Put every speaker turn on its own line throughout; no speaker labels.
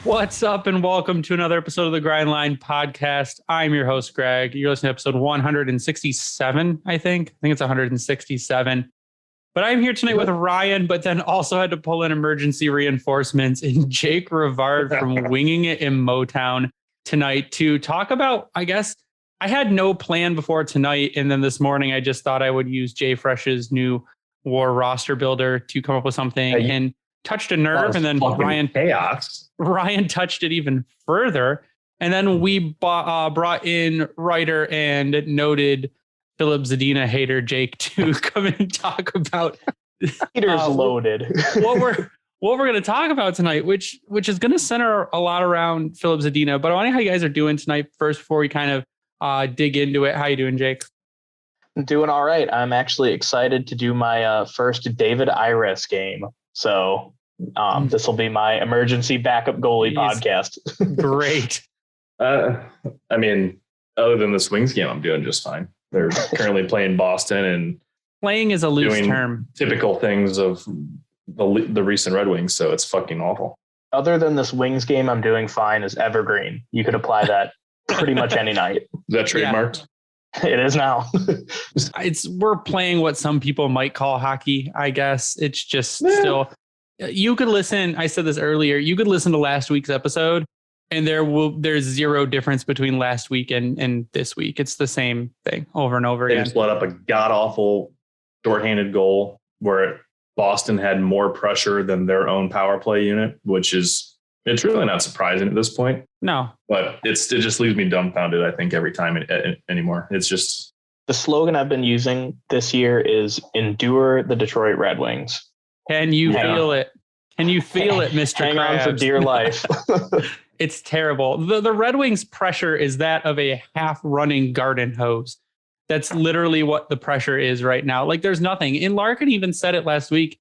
What's up, and welcome to another episode of the Grind Line Podcast. I'm your host, Greg. You're listening to episode 167, I think. I think it's 167. But I'm here tonight with Ryan, but then also had to pull in emergency reinforcements in Jake Rivard from Winging It in Motown tonight to talk about, I guess, I had no plan before tonight. And then this morning, I just thought I would use Jay Fresh's new war roster builder to come up with something and touched a nerve. And then Ryan touched it even further. And then we brought in writer and noted Filip Zadina hater Jake to come and talk about
loaded.
what we're going to talk about tonight, which is going to center a lot around Filip Zadina. But I want to know how you guys are doing tonight first before we kind of dig into it. How you doing, Jake?
I'm doing all right. I'm actually excited to do my first David Iris game. So this will be my emergency backup goalie podcast.
Great.
I mean, other than this Wings game, I'm doing just fine. They're currently playing Boston and
playing is a loose term.
Typical things of the recent Red Wings, so it's fucking awful.
Other than this Wings game, I'm doing fine is evergreen. You could apply that pretty much any night.
Is that trademarked?
Yeah. It is now.
We're playing what some people might call hockey, I guess. It's just still. You could listen. I said this earlier. You could listen to last week's episode, and there's zero difference between last week and this week. It's the same thing over and over again.
They just let up a god awful shorthanded goal where Boston had more pressure than their own power play unit, which is it's really not surprising at this point.
No,
but it just leaves me dumbfounded. I think every time anymore. It's just
the slogan I've been using this year is "Endure the Detroit Red Wings."
Can you feel it? Can you feel it, Mr.
Hang
Krabs?
on for dear life.
It's terrible. The Red Wings pressure is that of a half running garden hose. That's literally what the pressure is right now. Like there's nothing. And Larkin even said it last week.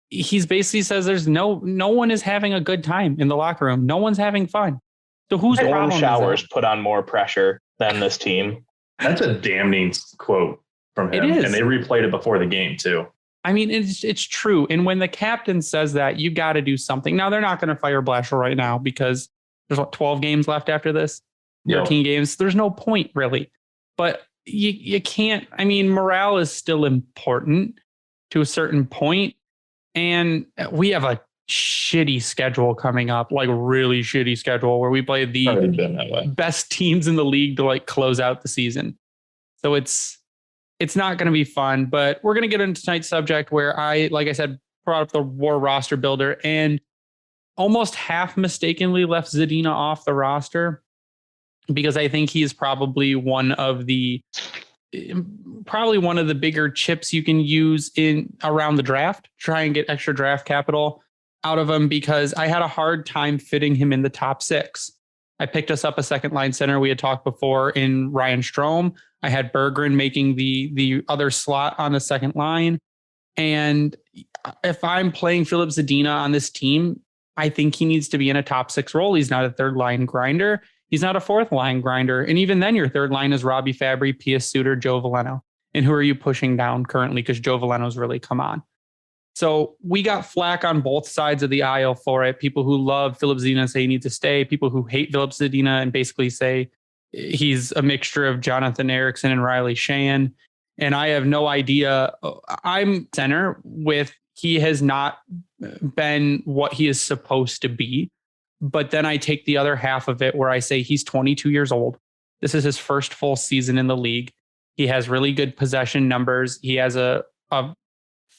He's basically says there's no one is having a good time in the locker room. No one's having fun. So whose problem
showers
is that?
Put on more pressure than this team.
That's a damning quote from him.
It is.
And they replayed it before the game too.
I mean, it's true. And when the captain says that, you got to do something. Now, they're not going to fire Blashill right now because there's 12 games left after this, 13 games. There's no point really, but you can't. I mean, morale is still important to a certain point. And we have a shitty schedule coming up, like really shitty schedule where we play the best teams in the league to like close out the season. So it's not going to be fun, but we're going to get into tonight's subject where like I said, brought up the war roster builder and almost half mistakenly left Zadina off the roster because I think he's probably one of the bigger chips you can use in around the draft, try and get extra draft capital out of him because I had a hard time fitting him in the top 6. I picked us up a second line center. We had talked before in Ryan Strome. I had Berggren making the other slot on the second line. And if I'm playing Filip Zadina on this team, I think he needs to be in a top 6 role. He's not a third line grinder. He's not a fourth line grinder. And even then your third line is Robbie Fabry, Pius Suter, Joe Veleno. And who are you pushing down currently? Because Joe Veleno's really come on. So we got flack on both sides of the aisle for it. People who love Filip Zadina say he needs to stay. People who hate Filip Zadina and basically say he's a mixture of Jonathan Ericsson and Riley Sheahan. And I have no idea. I'm center with he has not been what he is supposed to be. But then I take the other half of it where I say he's 22 years old. This is his first full season in the league. He has really good possession numbers. He has a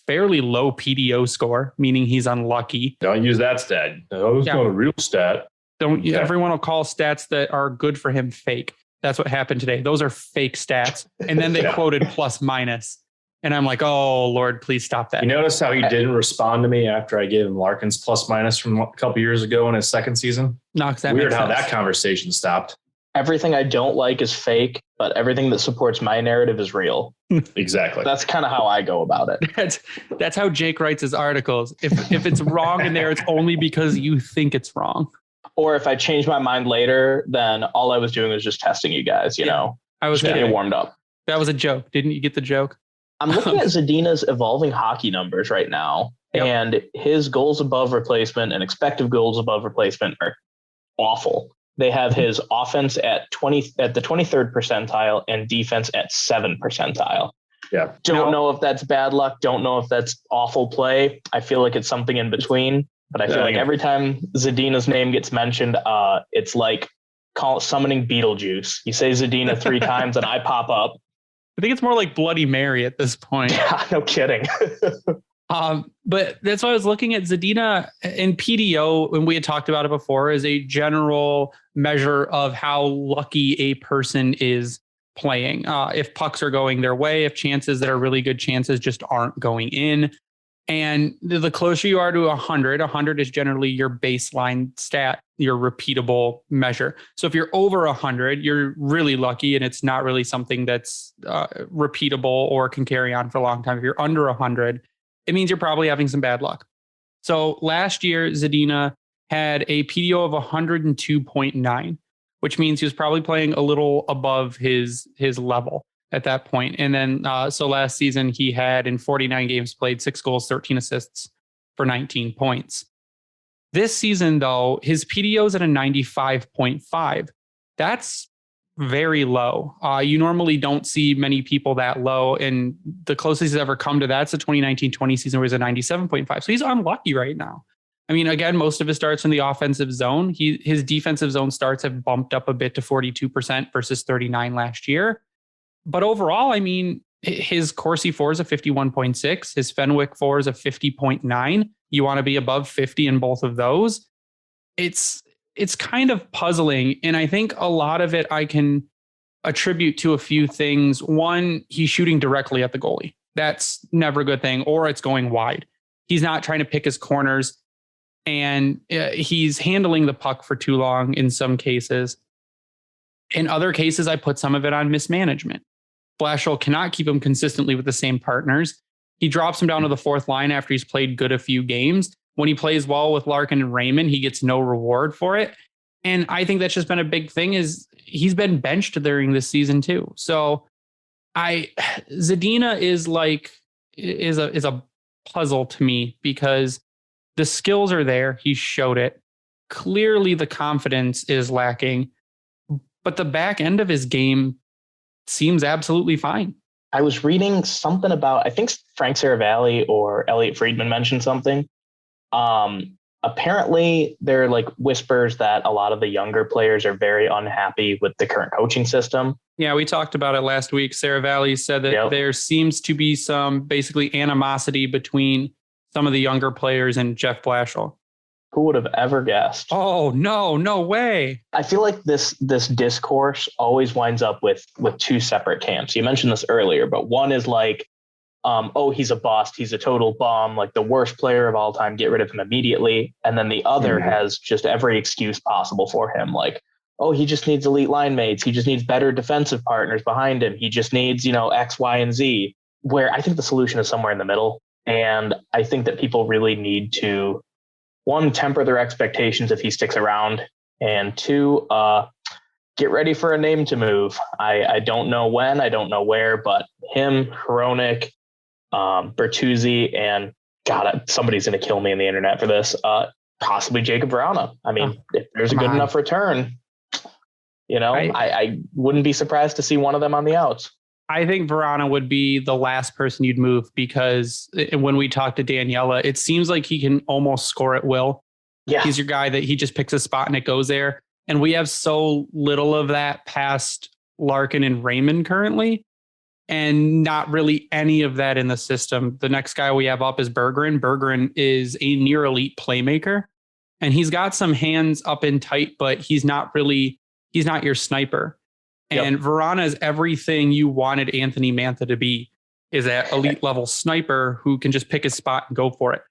fairly low PDO score, meaning he's unlucky.
Don't use that stat. It's not a real stat.
Everyone will call stats that are good for him fake. That's what happened today. Those are fake stats. And then they quoted plus minus. And I'm like, oh, Lord, please stop that.
You notice how he didn't respond to me after I gave him Larkin's plus minus from a couple years ago in his second season?
No, that
weird how that conversation stopped.
Everything I don't like is fake, but everything that supports my narrative is real.
Exactly.
That's kind of how I go about it.
That's how Jake writes his articles. If it's wrong in there, it's only because you think it's wrong.
Or if I change my mind later, then all I was doing was just testing you guys, you know.
I was
getting warmed up.
That was a joke. Didn't you get the joke?
I'm looking at Zadina's evolving hockey numbers right now, and his goals above replacement and expected goals above replacement are awful. They have his offense at the 23rd percentile and defense at 7th percentile.
Yeah.
Don't know if that's bad luck. Don't know if that's awful play. I feel like it's something in between. But I feel like every time Zadina's name gets mentioned, it's like summoning Beetlejuice. You say Zadina 3 times and I pop up.
I think it's more like Bloody Mary at this point.
Yeah, no kidding.
But that's why I was looking at Zadina in PDO, when we had talked about it before, as a general measure of how lucky a person is playing. If pucks are going their way, if chances that are really good chances just aren't going in. And the closer you are to 100 is generally your baseline stat, your repeatable measure. So if you're over 100, you're really lucky and it's not really something that's repeatable or can carry on for a long time. If you're under 100, it means you're probably having some bad luck. So last year, Zadina had a PDO of 102.9, which means he was probably playing a little above his level at that point. And then, so last season he had, in 49 games played, 6 goals, 13 assists for 19 points. This season, though, his PDO is at a 95.5. That's very low. You normally don't see many people that low. And the closest he's ever come to that's the 2019-20 season where he's a 97.5. So he's unlucky right now. I mean, again, most of his starts in the offensive zone. His defensive zone starts have bumped up a bit to 42% versus 39 last year. But overall, I mean, his Corsi 4 is a 51.6. His Fenwick 4 is a 50.9. You want to be above 50 in both of those. It's kind of puzzling. And I think a lot of it I can attribute to a few things. One, he's shooting directly at the goalie. That's never a good thing. Or it's going wide. He's not trying to pick his corners. And he's handling the puck for too long in some cases. In other cases, I put some of it on mismanagement. Blashill cannot keep him consistently with the same partners. He drops him down to the 4th line after he's played good a few games. When he plays well with Larkin and Raymond, he gets no reward for it. And I think that's just been a big thing, is he's been benched during this season too. So Zadina is a puzzle to me, because the skills are there. He showed it. Clearly the confidence is lacking, but the back end of his game seems absolutely fine.
I was reading something about, I think Frank Saravalli or Elliot Friedman mentioned something. Apparently there are like whispers that a lot of the younger players are very unhappy with the current coaching system.
Yeah, we talked about it last week. Saravalli said that there seems to be some basically animosity between some of the younger players and Jeff Blashill.
Who would have ever guessed?
Oh, no way.
I feel like this discourse always winds up with 2 separate camps. You mentioned this earlier, but one is like, he's a bust. He's a total bum, like the worst player of all time. Get rid of him immediately. And then the other has just every excuse possible for him. Like, he just needs elite line mates. He just needs better defensive partners behind him. He just needs, X, Y, and Z, where I think the solution is somewhere in the middle. And I think that people really need to, 1, temper their expectations if he sticks around, and 2, get ready for a name to move. I don't know when, I don't know where, but him, Hronik, Bertuzzi, and God, somebody's going to kill me on the internet for this, possibly Jacob Vrana. I mean, if there's a good enough return, I wouldn't be surprised to see one of them on the outs.
I think Vrana would be the last person you'd move, because when we talk to Daniela, it seems like he can almost score at will. Yeah. He's your guy that he just picks a spot and it goes there. And we have so little of that past Larkin and Raymond currently, and not really any of that in the system. The next guy we have up is Bergeron. Bergeron is a near elite playmaker, and he's got some hands up in tight, but he's not your sniper. And Vrana is everything you wanted Anthony Mantha to be, is that elite level sniper who can just pick his spot and go for it.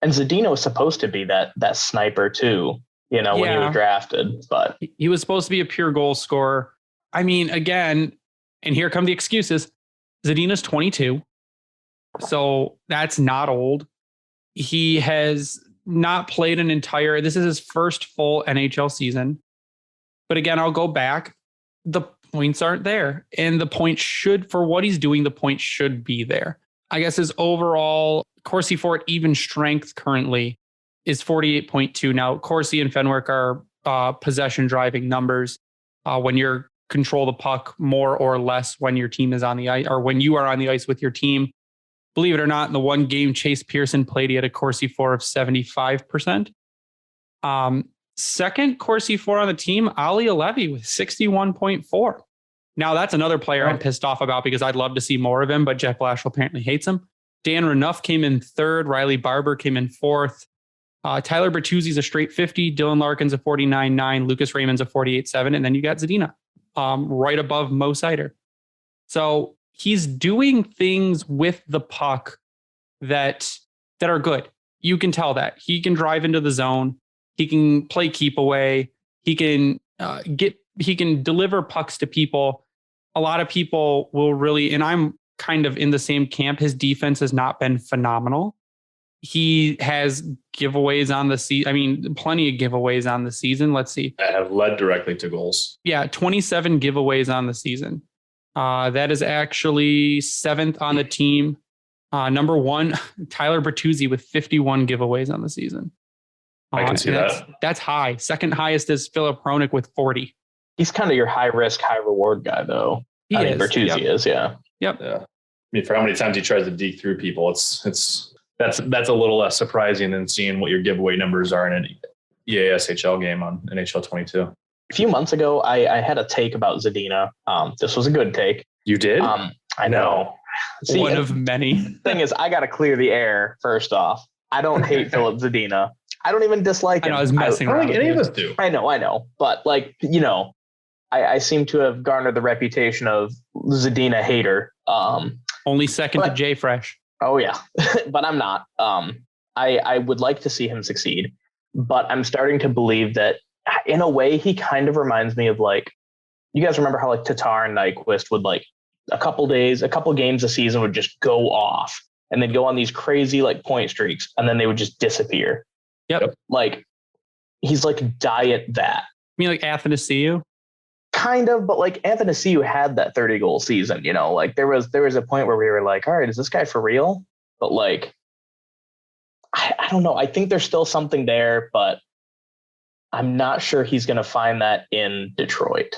And Zadina was supposed to be that sniper too, when he was drafted. But
he was supposed to be a pure goal scorer. I mean, again, and here come the excuses. Zadina's 22. So that's not old. He has not played this is his first full NHL season. But again, I'll go back. The points aren't there. And the point for what he's doing, the point should be there. I guess his overall Corsi 4 even strength currently is 48.2. Now, Corsi and Fenwick are possession driving numbers when you're control the puck more or less when your team is on the ice or when you are on the ice with your team. Believe it or not, in the one game Chase Pearson played, he had a Corsi for of 75%. Second Corsi for on the team, Ali Levy with 61.4. Now that's another player I'm pissed off about because I'd love to see more of him, but Jeff Blashill apparently hates him. Dan Renouf came in third. Riley Barber came in fourth. Tyler Bertuzzi's a straight 50. Dylan Larkin's a 49.9. Lucas Raymond's a 48.7. And then you got Zadina right above Mo Sider. So he's doing things with the puck that are good. You can tell that. He can drive into the zone. He can play keep away. He can deliver pucks to people. A lot of people will really, and I'm kind of in the same camp. His defense has not been phenomenal. He has giveaways on the season. I mean, plenty of giveaways on the season. Let's see.
That have led directly to goals.
Yeah, 27 giveaways on the season. That is actually seventh on the team. Number one, Tyler Bertuzzi with 51 giveaways on the season.
I can see that.
That's high. Second highest is Filip Hronek with 40.
He's kind of your high risk, high reward guy, though.
He is.
Bertuzzi is, yeah.
Yep.
Yeah. I mean, for how many times he tries to deke through people, that's a little less surprising than seeing what your giveaway numbers are in an EASHL game on NHL 22.
A few months ago, I had a take about Zadina. This was a good take.
You did?
I know. See,
one of many.
Thing is, I got to clear the air first off. I don't hate Filip Zadina. I don't even dislike him.
I was messing around.
I don't think any of us do.
I know. But I seem to have garnered the reputation of Zadina hater.
Only second to Jay Fresh.
Oh yeah, but I'm not. I would like to see him succeed, but I'm starting to believe that in a way he kind of reminds me of like, you guys remember how like Tatar and Nyquist would like a couple games a season would just go off and they'd go on these crazy like point streaks and then they would just disappear.
Yep.
Like he's like diet that.
You mean like Athanasiou?
Kind of, but like Athanasiou had that 30 goal season, like there was a point where we were like, all right, is this guy for real? But like, I don't know. I think there's still something there, but I'm not sure he's going to find that in Detroit.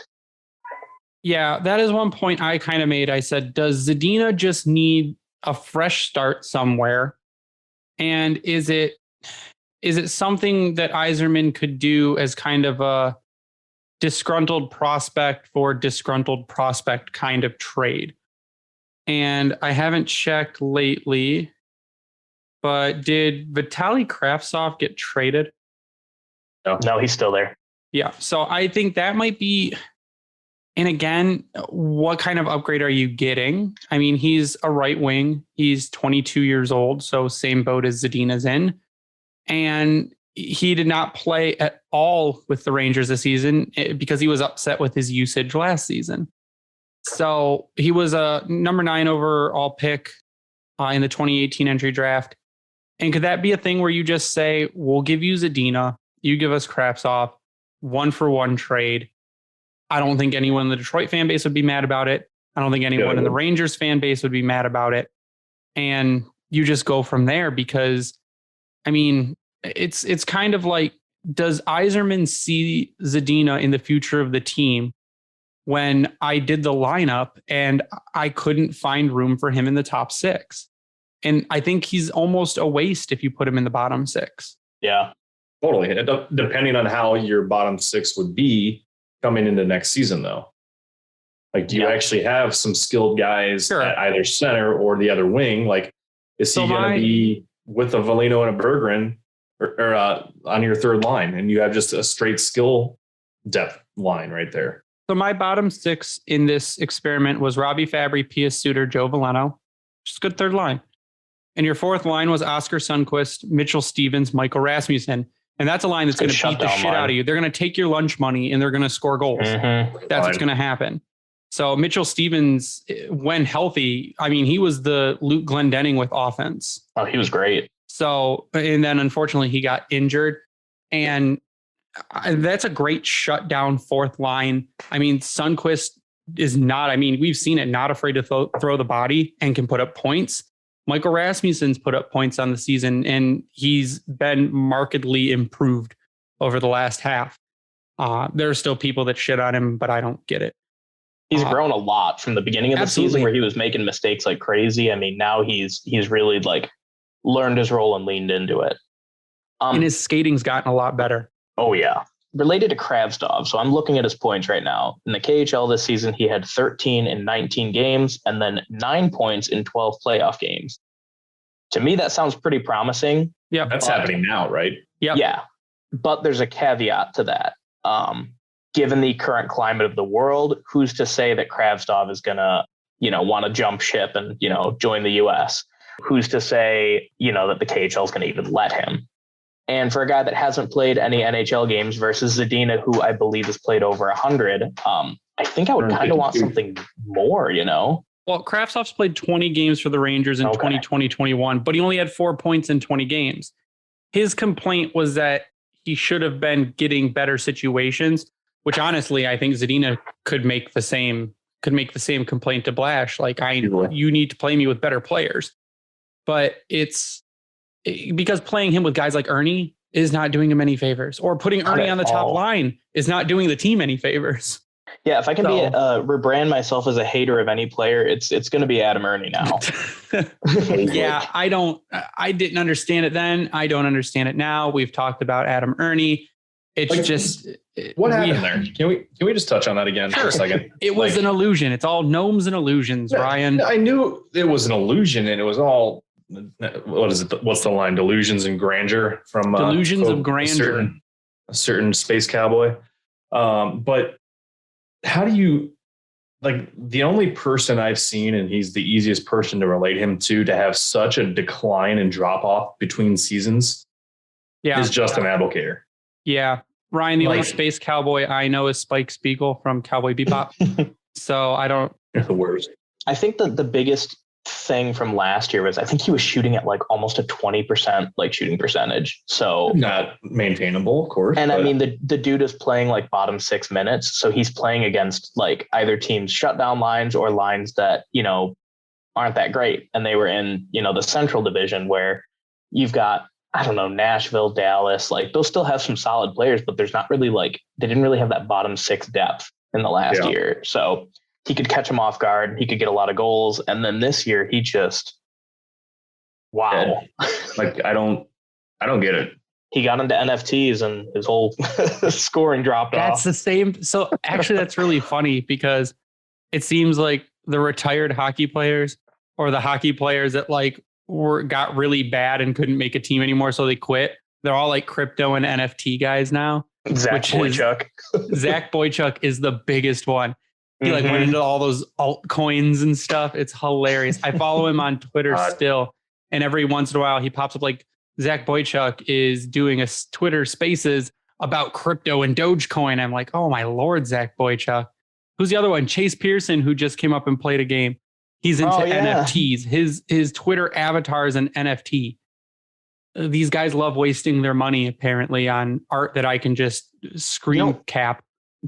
Yeah, that is one point I kind of made. I said, does Zadina just need a fresh start somewhere? And is it something that Yzerman could do as kind of a disgruntled prospect for disgruntled prospect kind of trade? And I haven't checked lately, but did Vitaly Kravtsov get traded?
No, he's still there.
Yeah. So I think that might be, and again, what kind of upgrade are you getting? I mean, he's a right wing. He's 22 years old. So same boat as Zadina's in. And he did not play at all with the Rangers this season because he was upset with his usage last season. So he was a number 9 overall pick in the 2018 entry draft. And could that be a thing where you just say, we'll give you Zadina, you give us Kravtsov, 1-for-1 trade? I don't think anyone in the Detroit fan base would be mad about it. I don't think anyone in the Rangers fan base would be mad about it. And you just go from there because, I mean, it's kind of like, does Yzerman see Zadina in the future of the team when I did the lineup and I couldn't find room for him in the top 6? And I think he's almost a waste if you put him in the bottom 6.
Yeah,
totally. Depending on how your bottom 6 would be coming into next season, though. Like, do you actually have some skilled guys at either center or the other wing? Like, is he going to be with a Valino and a Berggren or on your third line, and you have just a straight skill depth line right there?
So my bottom 6 in this experiment was Robbie Fabry, Pius Suter, Joe Veleno. Just a good third line. And your fourth line was Oscar Sundqvist, Mitchell Stevens, Michael Rasmussen. And that's a line that's going to beat the shit out of you. They're going to take your lunch money and they're going to score goals. Mm-hmm. That's what's going to happen. So Mitchell Stevens, when healthy, I mean, he was the Luke Glendening with offense.
Oh, he was great.
So, and then unfortunately he got injured, and that's a great shutdown fourth line. I mean, Sundqvist is not, I mean, we've seen it, not afraid to throw the body and can put up points. Michael Rasmussen's put up points on the season, and he's been markedly improved over the last half. There are still people that shit on him, but I don't get it.
He's grown a lot from the beginning of the season where he was making mistakes like crazy. I mean, now he's really like learned his role and leaned into it.
And his skating's gotten a lot better.
Oh, yeah. Related to Kravtsov, so I'm looking at his points right now. In the KHL this season, he had 13 in 19 games and then 9 points in 12 playoff games. To me, that sounds pretty promising.
Yeah, that's happening now, right?
Yeah, but there's a caveat to that. Given the current climate of the world, who's to say that Kravtsov is gonna, want to jump ship and join the U.S.? Who's to say that the KHL is going to even let him? And for a guy that hasn't played any NHL games versus Zadina, who I believe has played over 100, I think I would kind of want something more,
Well, Kravtsov's played 20 games for the Rangers in 2020-21, but he only had 4 points in 20 games. His complaint was that he should have been getting better situations, which honestly, I think Zadina could make the same complaint to Blash. Like, you need to play me with better players. But it's because playing him with guys like Ernie is not doing him any favors, or putting Ernie on the top line is not doing the team any favors.
Yeah, if I can rebrand myself as a hater of any player, it's going to be Adam Ernie now.
Yeah, I didn't understand it then. I don't understand it now. We've talked about Adam Ernie. It's
what happened there? Can we just touch on that again for a second?
It was an illusion. It's all gnomes and illusions, Ryan.
I knew it was an illusion, and it was all, what is it? What's the line? Delusions and grandeur from
Delusions of Grandeur.
A certain space cowboy. But how do you, like, the only person I've seen, and he's the easiest person to relate him to have such a decline and drop off between seasons is Justin Abelkader.
Yeah. Ryan, the only space cowboy I know is Spike Spiegel from Cowboy Bebop. So I don't.
You're the worst.
I think that the biggest thing from last year was I think he was shooting at like almost a 20% like shooting percentage. So
not maintainable, of course.
And I mean, the dude is playing like bottom 6 minutes. So he's playing against like either teams shutdown lines or lines that, aren't that great. And they were in, the Central Division where you've got, I don't know, Nashville, Dallas, like those still have some solid players, but there's not really they didn't really have that bottom 6 depth in the last year. So he could catch him off guard. He could get a lot of goals. And then this year he just, wow.
Like, I don't get it.
He got into NFTs and his whole scoring dropped off.
That's the same. So actually that's really funny because it seems like the retired hockey players or the hockey players that got really bad and couldn't make a team anymore. So they quit. They're all like crypto and NFT guys now.
Zach Boychuk.
Zach Boychuk is the biggest one. He went into all those altcoins and stuff. It's hilarious. I follow him on Twitter still. And every once in a while he pops up like Zach Boychuk is doing a Twitter spaces about crypto and Dogecoin. I'm like, oh my Lord, Zach Boychuk. Who's the other one? Chase Pearson, who just came up and played a game. He's into NFTs. His Twitter avatar is an NFT. These guys love wasting their money apparently on art that I can just screen cap.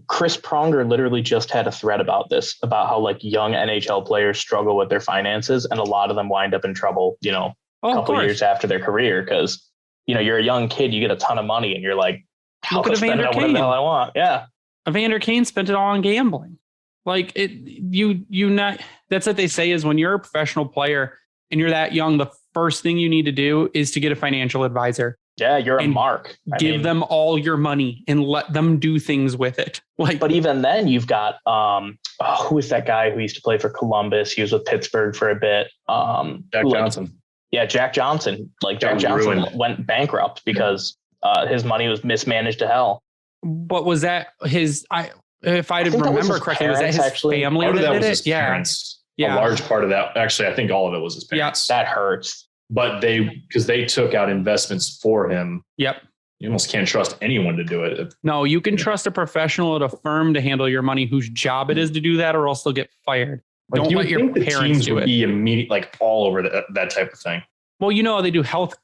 Chris Pronger literally just had a thread about this, about how young NHL players struggle with their finances, and a lot of them wind up in trouble, a couple of years after their career. Cause you're a young kid, you get a ton of money and you're like, how can I spend it whatever the hell I want? Yeah.
Evander Kane spent it all on gambling. Like that's what they say is when you're a professional player and you're that young, the first thing you need to do is to get a financial advisor.
Yeah, you're a mark.
Give them all your money and let them do things with it.
But even then, you've got who is that guy who used to play for Columbus? He was with Pittsburgh for a bit.
Jack Johnson.
Yeah, Jack Johnson. Jack Johnson went bankrupt because his money was mismanaged to hell.
But was that his? If I didn't remember correctly, was that his family that did it?
Parents. Yeah, a large part of that. Actually, I think all of it was his parents.
Yeah, that hurts.
But because they took out investments for him.
Yep.
You almost can't trust anyone to do it.
No, you can trust a professional at a firm to handle your money whose job it is to do that, or else they'll get fired. Don't let your parents do it.
Be immediate, all over that type of thing.
Well, they do health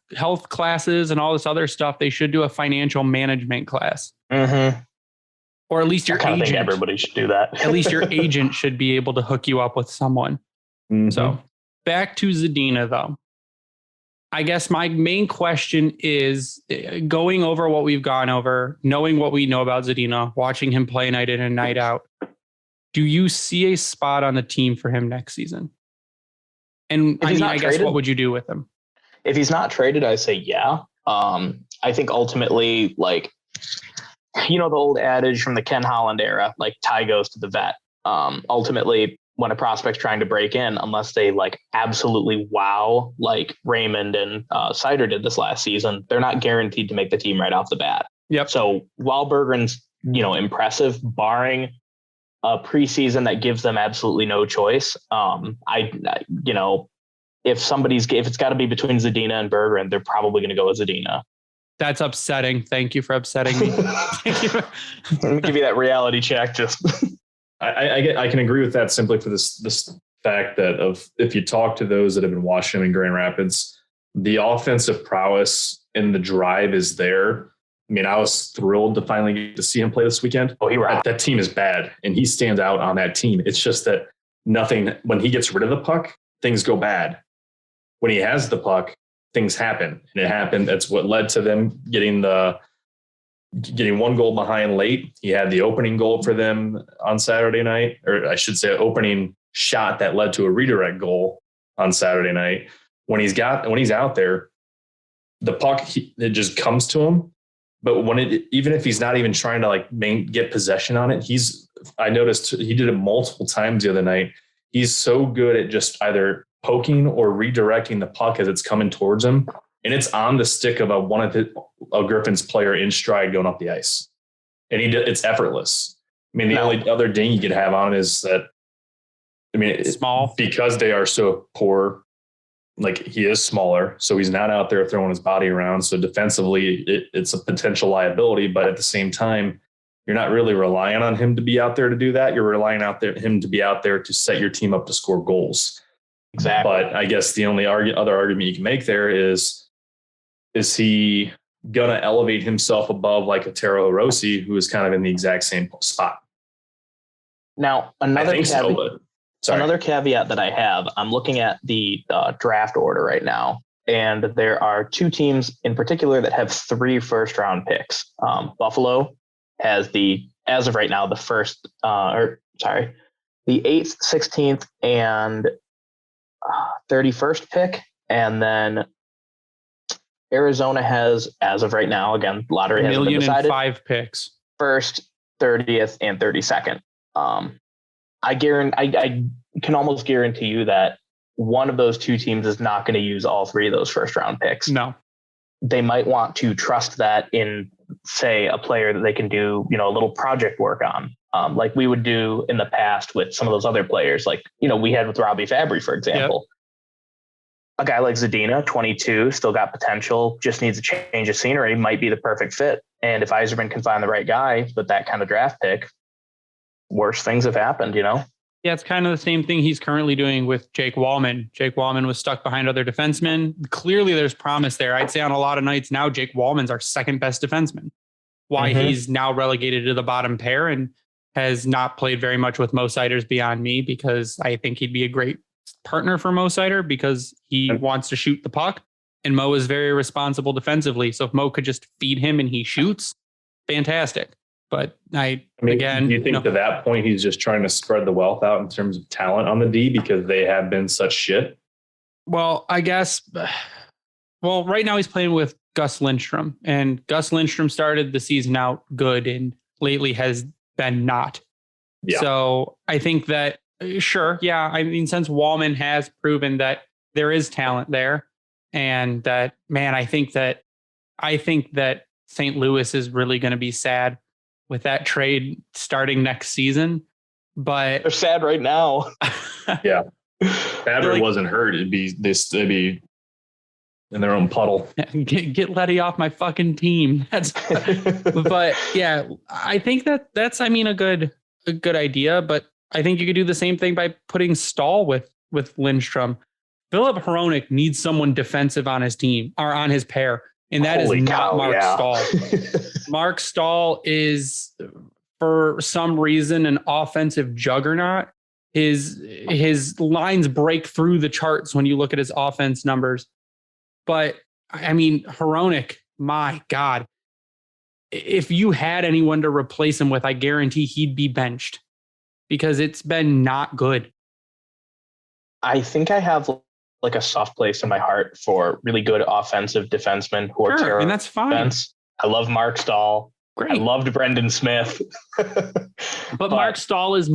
classes and all this other stuff. They should do a financial management class.
Mm-hmm.
Or at least your agent. I think
everybody should do that.
At least your agent should be able to hook you up with someone. Mm-hmm. So back to Zadina, though. I guess my main question is going over what we've gone over, knowing what we know about Zadina, watching him play night in and night out. Do you see a spot on the team for him next season? And I guess what would you do with him?
If he's not traded, I say yeah. I think ultimately, like, the old adage from the Ken Holland era, like tie goes to the vet. Ultimately, when a prospect's trying to break in, unless they like absolutely wow, like Raymond and Sider did this last season, they're not guaranteed to make the team right off the bat.
Yep.
So while Berggren's, impressive, barring a preseason that gives them absolutely no choice, if it's got to be between Zadina and Berggren, they're probably going to go with Zadina.
That's upsetting. Thank you for upsetting me.
Let me give you that reality check. Just
I can agree with that simply for this fact that if you talk to those that have been watching him in Grand Rapids, the offensive prowess and the drive is there. I mean, I was thrilled to finally get to see him play this weekend.
Oh, he rocked.
That team is bad, and he stands out on that team. It's just that when he gets rid of the puck, things go bad. When he has the puck, things happen, and it happened. That's what led to them getting one goal behind late. He had the opening goal for them on Saturday night, or I should say opening shot that led to a redirect goal on Saturday night. When he's out there, the puck, it just comes to him. But even if he's not even trying to get possession on it, I noticed he did it multiple times the other night. He's so good at just either poking or redirecting the puck as it's coming towards him, and it's on the stick of a Griffin's player in stride going up the ice, and it's effortless. I mean, the only other ding you could have on it is that, it's
small,
because they are so poor. Like, he is smaller, so he's not out there throwing his body around. So defensively, it's a potential liability, but at the same time, you're not really relying on him to be out there to do that. You're relying him to be out there to set your team up to score goals.
Exactly.
But I guess the only other argument you can make there is he going to elevate himself above like a Taro Rossi, who is kind of in the exact same spot?
Now, another caveat that I have, I'm looking at the draft order right now, and there are two teams in particular that have 3 first-round picks. Buffalo has as of right now, the 8th, 16th, and 31st pick, and then Arizona has, as of right now, again, lottery hasn't been decided,
1,005 picks,
1st, 30th, and 32nd. I can almost guarantee you that one of those two teams is not going to use all 3 of those first round picks.
No,
they might want to trust that in, say, a player that they can do, a little project work on. Like we would do in the past with some of those other players, like, we had with Robbie Fabry, for example. Yep. A guy like Zadina, 22, still got potential, just needs a change of scenery, might be the perfect fit. And if Yzerman can find the right guy with that kind of draft pick, worse things have happened, Yeah,
it's kind of the same thing he's currently doing with Jake Wallman. Jake Wallman was stuck behind other defensemen. Clearly, there's promise there. I'd say on a lot of nights now, Jake Wallman's our second best defenseman. Why he's now relegated to the bottom pair and has not played very much with Mo Seider's beyond me, because I think he'd be a great partner for Mo Seider because he wants to shoot the puck, and Mo is very responsible defensively. So if Mo could just feed him and he shoots, fantastic. But do you think to that point he's just trying to spread the wealth out in terms of talent on the D because they have been such shit? Well, I guess. Well, right now he's playing with Gus Lindstrom, and Gus Lindstrom started the season out good and lately has been not. Yeah. So I think that, sure. Yeah. Since Wallman has proven that there is talent there, and that, man, I think that St. Louis is really going to be sad with that trade starting next season. But
they're sad right now.
Yeah. Fabry wasn't hurt. They'd be in their own puddle.
Get Letty off my fucking team. But yeah, I think that's a good idea. But I think you could do the same thing by putting Stahl with Lindstrom. Filip Hronek needs someone defensive on his team or on his pair. And that is not Mark Stahl. Mark Stahl is, for some reason, an offensive juggernaut. His lines break through the charts when you look at his offense numbers. But I mean, Hronek, my God, if you had anyone to replace him with, I guarantee he'd be benched because it's been not good.
I think I have like a soft place in my heart for really good offensive defensemen who are terrible.
And that's fine.
Defense. I love Mark Stahl.
Great.
I loved Brendan Smith.
but Mark Stahl is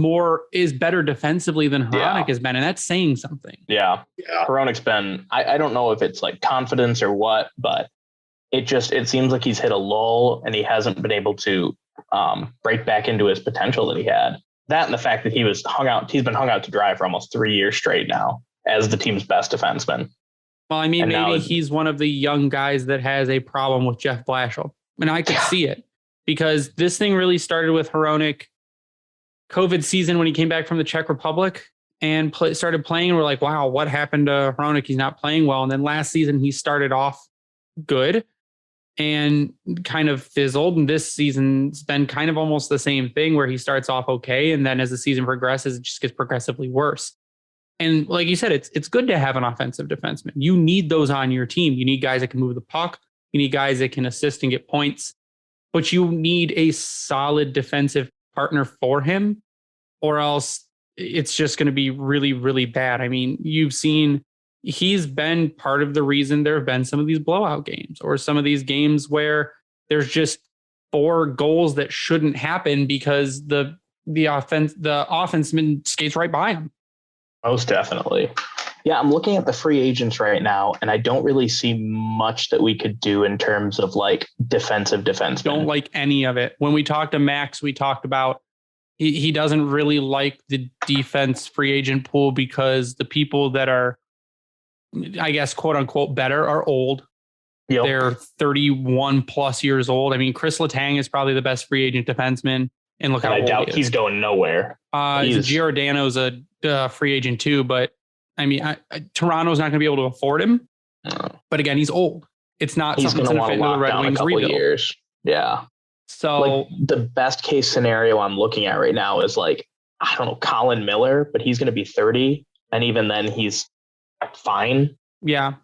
better defensively than Hronek has been, and that's saying something.
Yeah. Hronek's been, I don't know if it's like confidence or what, but it seems like he's hit a lull and he hasn't been able to break back into his potential that he had. That and the fact that he's been hung out to dry for almost 3 years straight now as the team's best defenseman.
Well, I mean, maybe he's one of the young guys that has a problem with Jeff Blashill. And I could see it because this thing really started with Hronek COVID season when he came back from the Czech Republic and started playing. And we're like, wow, what happened to Hronek? He's not playing well. And then last season he started off good and kind of fizzled. And this season's been kind of almost the same thing where he starts off okay. And then as the season progresses, it just gets progressively worse. And like you said, it's good to have an offensive defenseman. You need those on your team. You need guys that can move the puck. You need guys that can assist and get points. But you need a solid defensive partner for him, or else it's just going to be really, really bad. I mean, you've seen he's been part of the reason there have been some of these blowout games or some of these games where there's just 4 goals that shouldn't happen because the offenseman skates right by him.
Most definitely. Yeah, I'm looking at the free agents right now, and I don't really see much that we could do in terms of like defensive defensemen.
Don't like any of it. When we talked to Max, we talked about he doesn't really like the defense free agent pool because the people that are, I guess, quote unquote, better are old. Yep. They're 31 plus years old. I mean, Chris Letang is probably the best free agent defenseman. And look how old
he is. He's going nowhere.
Giordano's a free agent too, but I mean, Toronto's not going to be able to afford him. No. But again, he's old. It's not something that's going to fit into the Red Wings rebuild.
Years. Yeah.
So
like, the best case scenario I'm looking at right now is like, I don't know, Colin Miller, but he's going to be 30. And even then he's fine.
Yeah.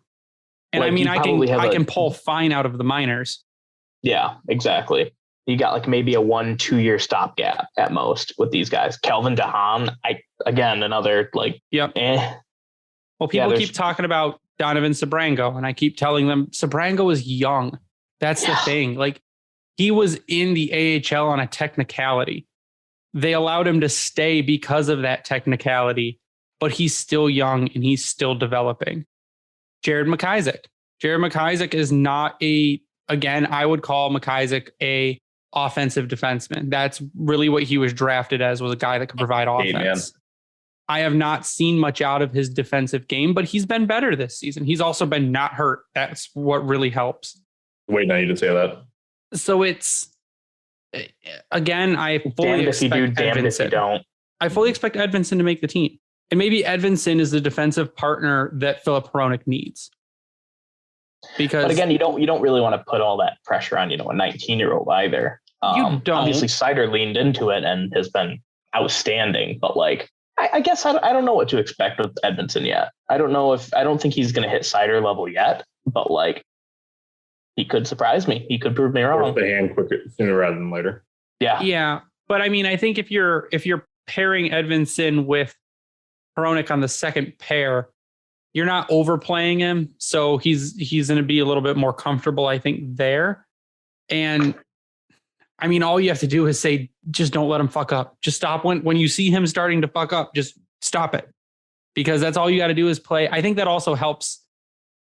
And like, I mean, I can pull fine out of the minors.
Yeah, exactly. You got like maybe a 1-2 year stopgap at most with these guys. Kelvin DeHaan, another like,
yep. Well, people keep talking about Donovan Sabrango, and I keep telling them Sabrango is young. That's the thing. Like, he was in the AHL on a technicality. They allowed him to stay because of that technicality, but he's still young and he's still developing. Jared McIsaac is not I would call McIsaac a offensive defenseman. That's really what he was drafted as, was a guy that could provide offense. I have not seen much out of his defensive game, but he's been better this season. He's also been not hurt. That's what really helps.
Wait, now you didn't say that.
So it's, again, I fully expect Edvinsson. I fully expect Edvinsson to make the team. And maybe Edvinsson is the defensive partner that Filip Hronek needs. But
again, you don't really want to put all that pressure on, a 19-year-old either.
You don't.
Obviously, Seider leaned into it and has been outstanding. But like, I guess I don't know what to expect with Edvinsson yet. I don't think he's going to hit Seider level yet. But like, he could surprise me. He could prove me wrong.
The hand quicker, sooner rather than later.
Yeah.
Yeah. But I mean, I think if you're pairing Edvinsson with Hronek on the second pair, you're not overplaying him. So he's going to be a little bit more comfortable, I think, there. And I mean, all you have to do is say, just don't let him fuck up. Just stop when you see him starting to fuck up, just stop it. Because that's all you got to do is play. I think that also helps.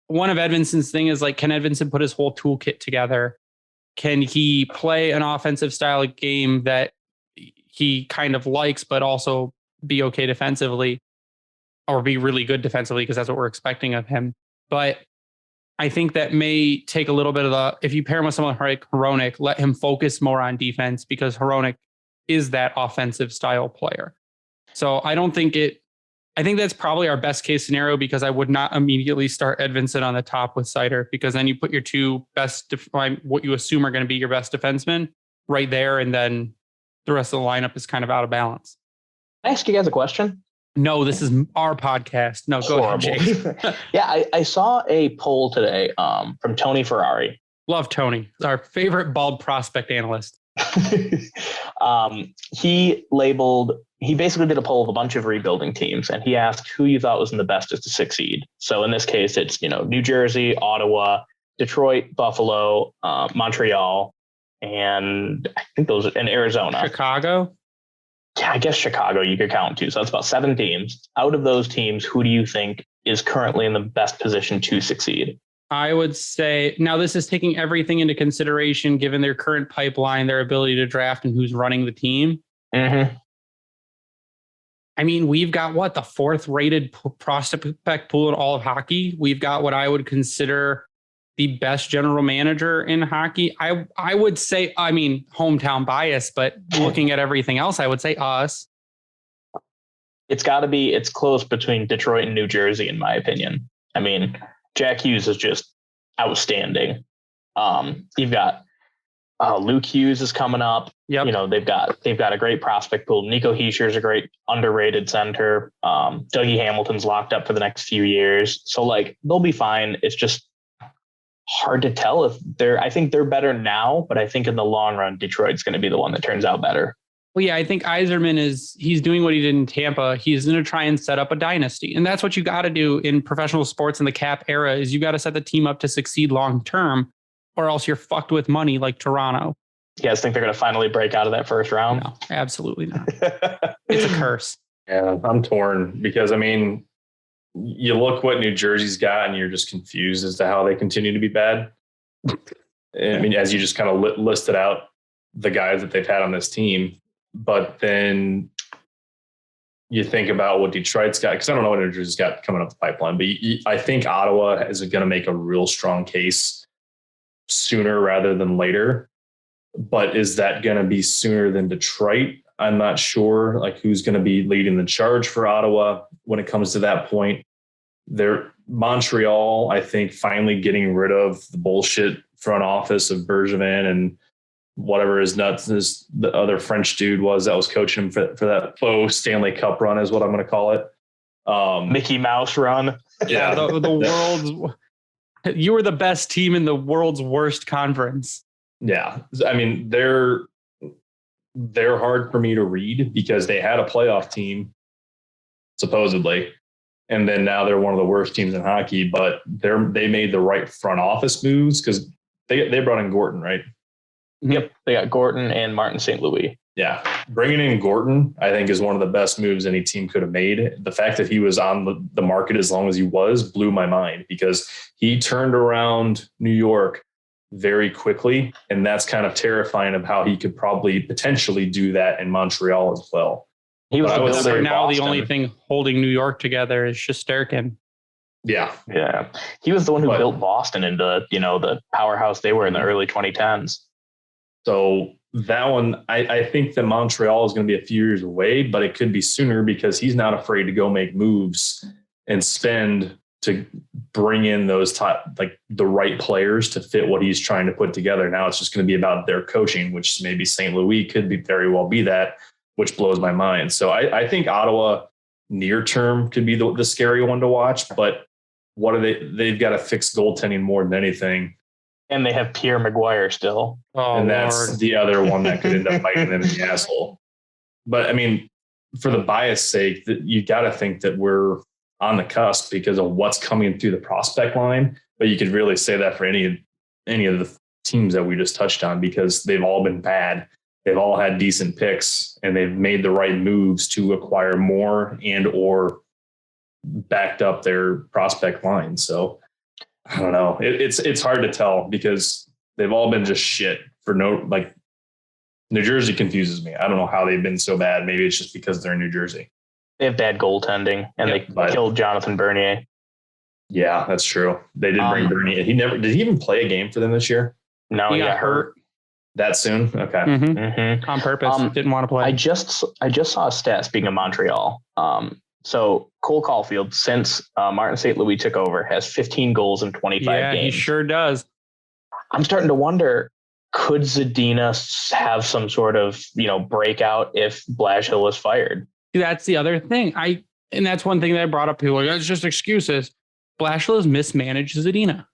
One of Edvinsson's thing is like, can Edvinsson put his whole toolkit together? Can he play an offensive style of game that he kind of likes, but also be okay defensively? Or be really good defensively, because that's what we're expecting of him. But I think that may take a little bit of if you pair him with someone like Hronek, let him focus more on defense, because Hronek is that offensive style player. So I think that's probably our best case scenario, because I would not immediately start Edvinsson on the top with Seider, because then you put your two best, what you assume are going to be your best defensemen right there. And then the rest of the lineup is kind of out of balance.
Can I ask you guys a question?
No, this is our podcast. No, go ahead, Jake.
Yeah, I saw a poll today from Tony Ferrari.
Love Tony, our favorite bald prospect analyst.
He basically did a poll of a bunch of rebuilding teams, and he asked who you thought was in the bestest to succeed. So in this case, it's New Jersey, Ottawa, Detroit, Buffalo, Montreal, and I think and Arizona.
Chicago.
Yeah, I guess Chicago you could count too. So that's about 7 teams. Out of those teams, who do you think is currently in the best position to succeed?
I would say, now this is taking everything into consideration, given their current pipeline, their ability to draft, and who's running the team.
Mm-hmm.
I mean, we've got the 4th rated prospect pool in all of hockey. We've got what I would consider the best general manager in hockey. I would say, I mean, hometown bias, but looking at everything else, I would say us.
It's close between Detroit and New Jersey, in my opinion. I mean, Jack Hughes is just outstanding. You've got Luke Hughes is coming up.
Yep.
They've got a great prospect pool. Nico Hischier is a great underrated center. Dougie Hamilton's locked up for the next few years. So they'll be fine. It's just hard to tell if I think they're better now, but I think in the long run, Detroit's going to be the one that turns out better.
Well, yeah, I think Yzerman he's doing what he did in Tampa. He's going to try and set up a dynasty. And that's what you got to do in professional sports in the cap era is you got to set the team up to succeed long term, or else you're fucked with money like Toronto.
You guys think they're going to finally break out of that first round?
No, absolutely not. It's a curse.
Yeah, I'm torn because, I mean, you look what New Jersey's got and you're just confused as to how they continue to be bad. I mean, as you just kind of listed out the guys that they've had on this team. But then you think about what Detroit's got, because I don't know what New Jersey's got coming up the pipeline, but I think Ottawa is going to make a real strong case sooner rather than later. But is that going to be sooner than Detroit? I'm not sure who's going to be leading the charge for Ottawa when it comes to that point. Montreal, I think, finally getting rid of the bullshit front office of Bergevin and whatever his nuts the other French dude that was coaching him for that faux Stanley Cup run is what I'm going to call it.
Mickey Mouse run.
Yeah, the world's. You were the best team in the world's worst conference.
Yeah, I mean they're hard for me to read because they had a playoff team supposedly, and then now they're one of the worst teams in hockey. But they made the right front office moves because they brought in Gorton, right?
Yep, they got Gorton and Martin St. Louis.
Yeah, bringing in Gorton, I think, is one of the best moves any team could have made. The fact that he was on the market as long as he blew my mind because he turned around New York very quickly, and that's kind of terrifying of how he could probably potentially do that in Montreal as well.
He was
for now Boston. The only thing holding New York together is Shesterkin.
Yeah.
He was the one who built Boston into the powerhouse they were in the early 2010s.
So that one, I think that Montreal is going to be a few years away, but it could be sooner because he's not afraid to go make moves and spend to bring in those the right players to fit what he's trying to put together. Now it's just going to be about their coaching, which maybe St. Louis could very well be that, which blows my mind. So I think Ottawa near term could be the scary one to watch, but what are they've got to fix goaltending more than anything.
And they have Pierre Maguire still.
Oh,
and that's
Lord.
The other one that could end up biting them in the asshole. But I mean, for the bias sake, that you got to think that we're on the cusp because of what's coming through the prospect line. But you could really say that for any of the teams that we just touched on because they've all been bad. They've all had decent picks and they've made the right moves to acquire more and or backed up their prospect line. So I don't know. It's hard to tell because they've all been just shit for New Jersey confuses me. I don't know how they've been so bad. Maybe it's just because they're in New Jersey.
They have bad goaltending and they killed Jonathan Bernier.
Yeah, that's true. They did bring Bernier. Did he even play a game for them this year?
No, he got hurt.
That soon? Okay.
Mm-hmm. Mm-hmm. On purpose. Didn't want to play.
I just saw a stat, speaking of Montreal. So Cole Caulfield, since Martin St. Louis took over, has 15 goals in 25 games.
Yeah, he sure does.
I'm starting to wonder, could Zadina have some sort of, breakout if Blashill is fired?
That's the other thing. And that's one thing that I brought up. People are like, that's just excuses. Blashill has mismanaged Zadina.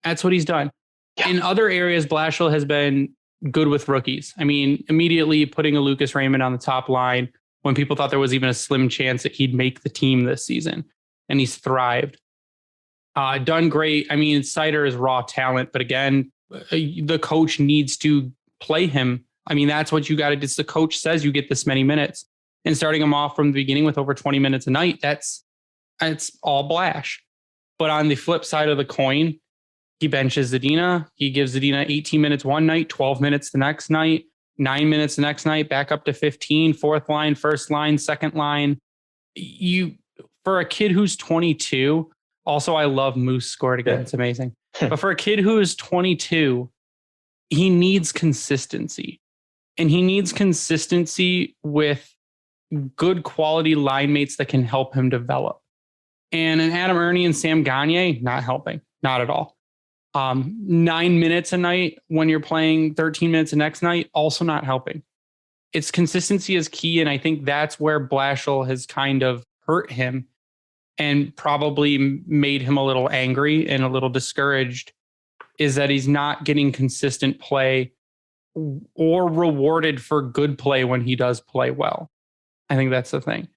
That's what he's done. Yeah. In other areas, Blashill has been good with rookies. I mean, immediately putting a Lucas Raymond on the top line when people thought there was even a slim chance that he'd make the team this season. And he's thrived. Done great. I mean, Seider is raw talent, but again, the coach needs to play him. I mean, that's what you got to do. The coach says you get this many minutes, and starting him off from the beginning with over 20 minutes a night, it's all Blash. But on the flip side of the coin, he benches Zadina. He gives Zadina 18 minutes one night, 12 minutes the next night, 9 minutes the next night, back up to 15, fourth line, first line, second line. For a kid who's 22, also, I love Moose scored again. It's amazing. But for a kid who is 22, he needs consistency. And he needs consistency with good quality line mates that can help him develop. And an Adam Ernie and Sam Gagne, not helping. Not at all. 9 minutes a night when you're playing 13 minutes the next night, also not helping. It's consistency is key. And I think that's where Blashill has kind of hurt him and probably made him a little angry and a little discouraged, is that he's not getting consistent play or rewarded for good play when he does play well. I think that's the thing.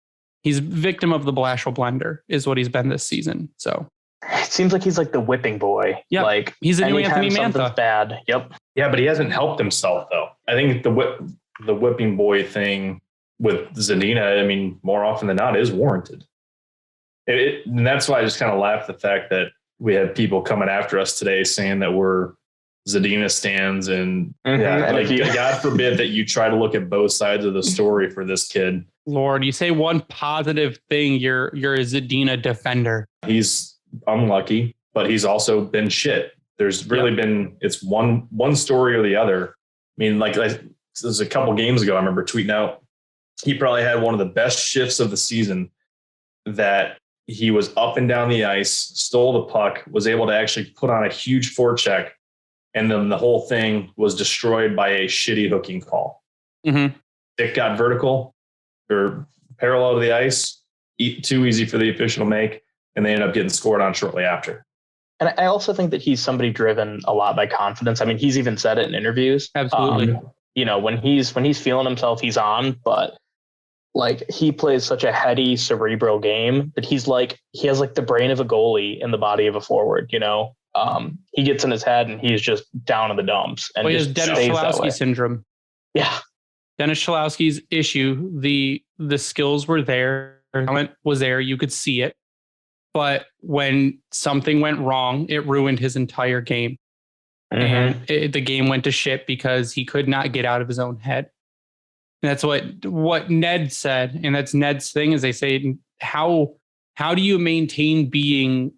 He's victim of the Blashill blender is what he's been this season. So
it seems like he's like the whipping boy.
Yeah,
like
he's a new Anthony Mantha.
Bad. Yep.
Yeah, but he hasn't helped himself though. I think the whipping boy thing with Zadina, I mean, more often than not, is warranted. And that's why I just kind of laughed at the fact that we had people coming after us today saying that we're Zadina stands and God forbid that you try to look at both sides of the story for this kid.
Lord, you say one positive thing, you're a Zadina defender.
He's unlucky, but he's also been shit. There's really been, it's one story or the other. I mean, like this was a couple games ago, I remember tweeting out, he probably had one of the best shifts of the season, that he was up and down the ice, stole the puck, was able to actually put on a huge forecheck, and then the whole thing was destroyed by a shitty hooking call.
Mm-hmm.
It got vertical or parallel to the ice, too easy for the official to make, and they ended up getting scored on shortly after.
And I also think that he's somebody driven a lot by confidence. I mean, he's even said it in interviews.
Absolutely.
When he's feeling himself, he's on, but like he plays such a heady, cerebral game that he has like the brain of a goalie in the body of a forward, he gets in his head and he's just down in the dumps. And
he has Dennis Cholowski syndrome.
Yeah.
Dennis Cholowski's issue, the skills were there, talent was there, you could see it. But when something went wrong, it ruined his entire game. Mm-hmm. And the game went to shit because he could not get out of his own head. And that's what Ned said. And that's Ned's thing, is they say, how do you maintain being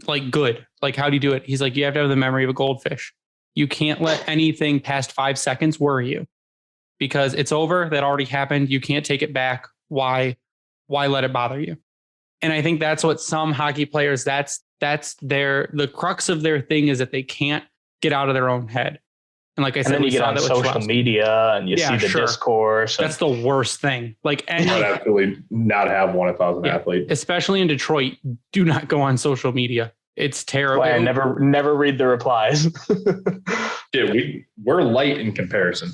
like good? Like, how do you do it? He's like, you have to have the memory of a goldfish. You can't let anything past 5 seconds worry you, because it's over. That already happened. You can't take it back. Why let it bother you? And I think that's what some hockey players, that's the crux of their thing, is that they can't get out of their own head. And like I said,
and then you get on social media and you see the discourse.
That's the worst thing. Like,
I would absolutely not have one if I was an athlete.
Especially in Detroit, do not go on social media. It's terrible.
I never read the replies.
We're light in comparison.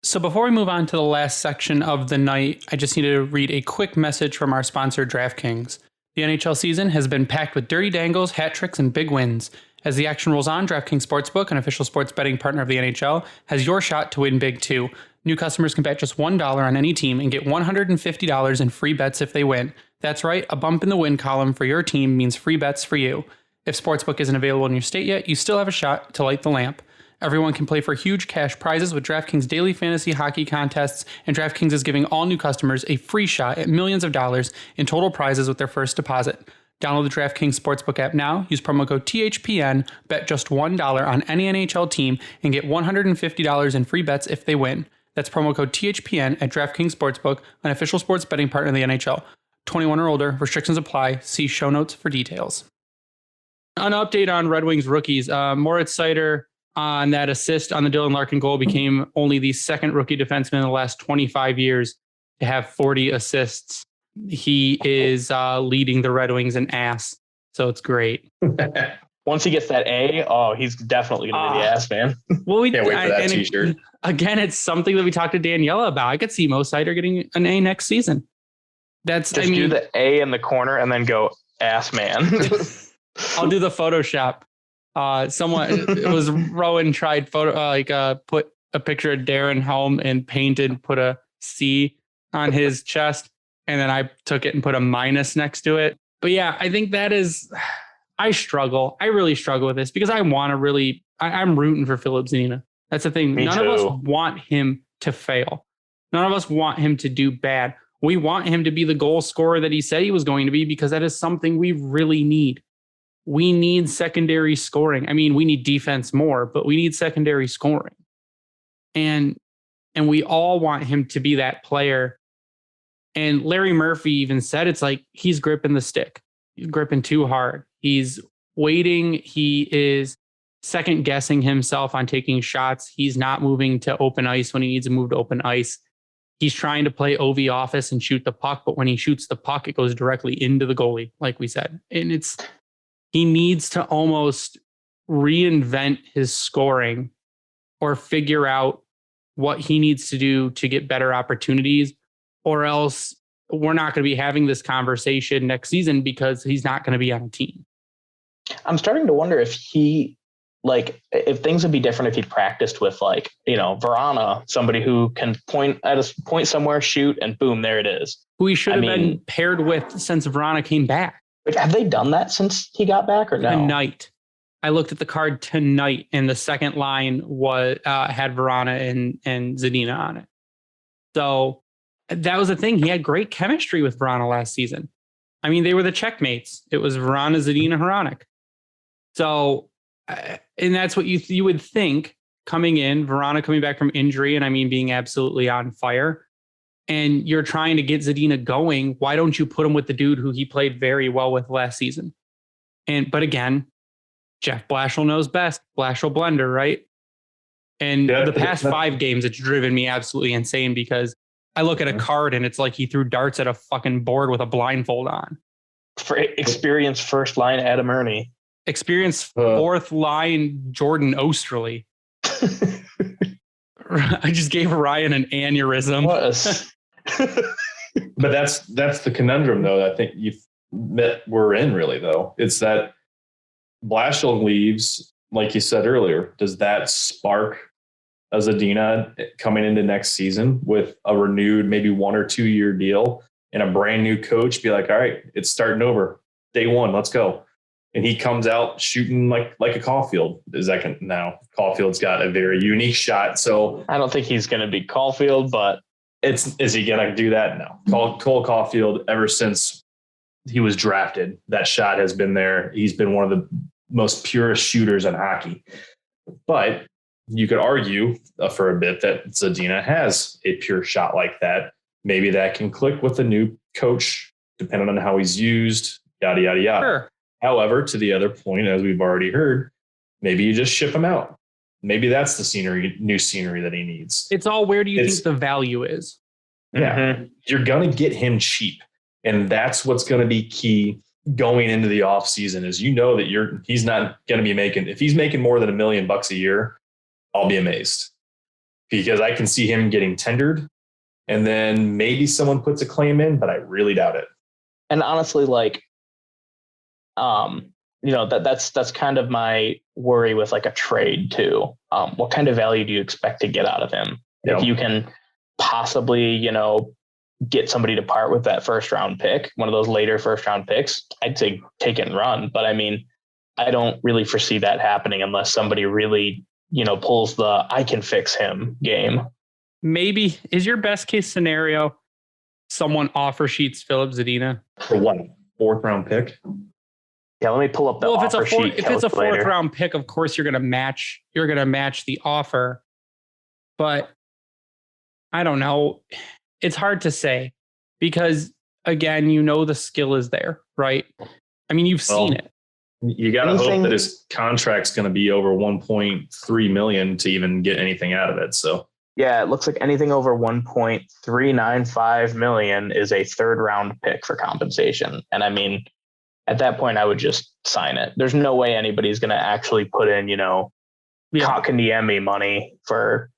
So before we move on to the last section of the night, I just need to read a quick message from our sponsor, DraftKings. The NHL season has been packed with dirty dangles, hat tricks, and big wins. As the action rolls on, DraftKings Sportsbook, an official sports betting partner of the NHL, has your shot to win big too. New customers can bet just $1 on any team and get $150 in free bets if they win. That's right, a bump in the win column for your team means free bets for you. If Sportsbook isn't available in your state yet, you still have a shot to light the lamp. Everyone can play for huge cash prizes with DraftKings daily fantasy hockey contests, and DraftKings is giving all new customers a free shot at millions of dollars in total prizes with their first deposit. Download the DraftKings Sportsbook app now, use promo code THPN, bet just $1 on any NHL team, and get $150 in free bets if they win. That's promo code THPN at DraftKings Sportsbook, an official sports betting partner of the NHL. 21 or older, restrictions apply. See show notes for details. An update on Red Wings rookies. Moritz Seider on that assist on the Dylan Larkin goal became only the second rookie defenseman in the last 25 years to have 40 assists he is leading the Red Wings in ass. So it's great.
Once he gets that A, he's definitely going to be the ass man.
Well, we
can't wait for that t-shirt.
Again, it's something that we talked to Daniela about. I could see Mo Sider getting an A next season.
Do the A in the corner and then go ass man.
I'll do the Photoshop. It was Rowan tried put a picture of Darren Helm and put a C on his chest. And then I took it and put a minus next to it. But yeah, I think I struggle. I really struggle with this because I'm rooting for Filip Zadina. That's the thing. None of us want him to fail. None of us want him to do bad. We want him to be the goal scorer that he said he was going to be because that is something we really need. We need secondary scoring. I mean, we need defense more, but we need secondary scoring. And we all want him to be that player. And Larry Murphy even said it's like he's gripping the stick. He's gripping too hard. He's waiting. He is second guessing himself on taking shots. He's not moving to open ice when he needs to move to open ice. He's trying to play OV office and shoot the puck, but when he shoots the puck, it goes directly into the goalie, like we said. And he needs to almost reinvent his scoring or figure out what he needs to do to get better opportunities, or else we're not going to be having this conversation next season because he's not going to be on a team.
I'm starting to wonder if if things would be different if he practiced with Verana, somebody who can point somewhere, shoot, and boom, there it is.
Who he should have been paired with since Verana came back.
Have they done that since he got back or no?
Tonight. I looked at the card tonight and the second line had Verana and Zadina on it. So that was the thing. He had great chemistry with Verana last season. I mean, they were the checkmates. It was Verana, Zadina, Hronek. So, and that's what you would think coming in, Verana coming back from injury, and I mean being absolutely on fire. And you're trying to get Zadina going. Why don't you put him with the dude who he played very well with last season? But again, Jeff Blashill knows best. Blashill blender, right? And the past 5 games, it's driven me absolutely insane because I look at a card and it's like he threw darts at a fucking board with a blindfold on.
For experienced first line Adam Ernie.
Experienced fourth line Jordan Osterley. I just gave Ryan an aneurysm.
But that's the conundrum, though. I think we're in really, though. It's that Blashill leaves, like you said earlier. Does that spark a Zadina coming into next season with a renewed, maybe 1 or 2 year deal and a brand new coach? Be like, all right, it's starting over. Day 1, let's go. And he comes out shooting like a Caulfield. Now Caulfield's got a very unique shot. So
I don't think he's going to be Caulfield, but
is he going to do that? No. Cole Caulfield, ever since he was drafted, that shot has been there. He's been one of the most purest shooters in hockey. But you could argue for a bit that Zadina has a pure shot like that. Maybe that can click with a new coach, depending on how he's used, yada, yada, yada.
Sure.
However, to the other point, as we've already heard, maybe you just ship him out. Maybe that's the new scenery that he needs.
It's all, where do you think the value is?
Yeah. Mm-hmm. You're going to get him cheap. And that's what's going to be key going into the off season is, that he's not going to be making, if he's making more than $1 million a year, I'll be amazed, because I can see him getting tendered and then maybe someone puts a claim in, but I really doubt it.
And honestly, that's kind of my worry with a trade too. What kind of value do you expect to get out of him? Yep. If you can possibly, get somebody to part with that first round pick, one of those later first round picks, I'd say take it and run. But I mean, I don't really foresee that happening unless somebody really, pulls the I can fix him game.
Maybe is your best case scenario someone offer sheets Filip Zadina
for what, 4th round pick?
Yeah, let me pull up the offer sheet.
If it's a 4th round pick, of course you're going to match the offer. But I don't know. It's hard to say because, again, the skill is there, right? I mean, you've seen it.
You got to hope that his contract's going to be over $1.3 million to even get anything out of it. So
Yeah, it looks like anything over 1.395 million is a third round pick for compensation. And I mean, at that point, I would just sign it. There's no way anybody's going to actually put in, Kakaniemi money for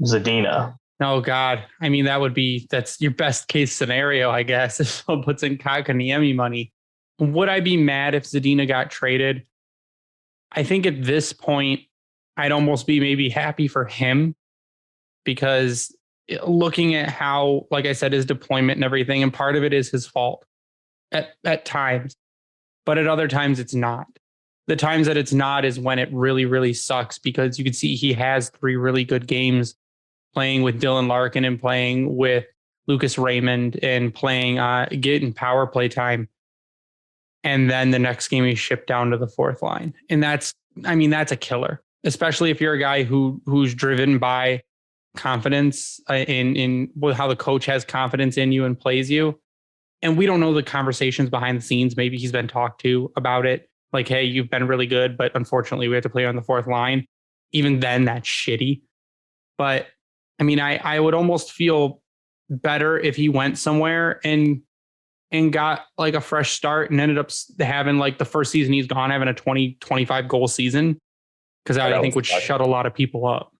Zadina.
Oh God. I mean, that's your best case scenario, I guess, if someone puts in Kakaniemi money. Would I be mad if Zadina got traded? I think at this point, I'd almost be maybe happy for him, because looking at how, like I said, his deployment and everything, and part of it is his fault at times, but at other times it's not. The times that it's not is when it really, really sucks, because you can see he has 3 really good games playing with Dylan Larkin and playing with Lucas Raymond and playing, getting power play time. And then the next game he's shipped down to the 4th line. And that's a killer, especially if you're a guy who's driven by confidence in how the coach has confidence in you and plays you. And we don't know the conversations behind the scenes. Maybe he's been talked to about it. Like, hey, you've been really good, but unfortunately we have to play on the 4th line. Even then, that's shitty. But I mean, I would almost feel better if he went somewhere and got like a fresh start and ended up having, like, the first season he's gone, having a 25 goal season. Because I think would shut a lot of people up.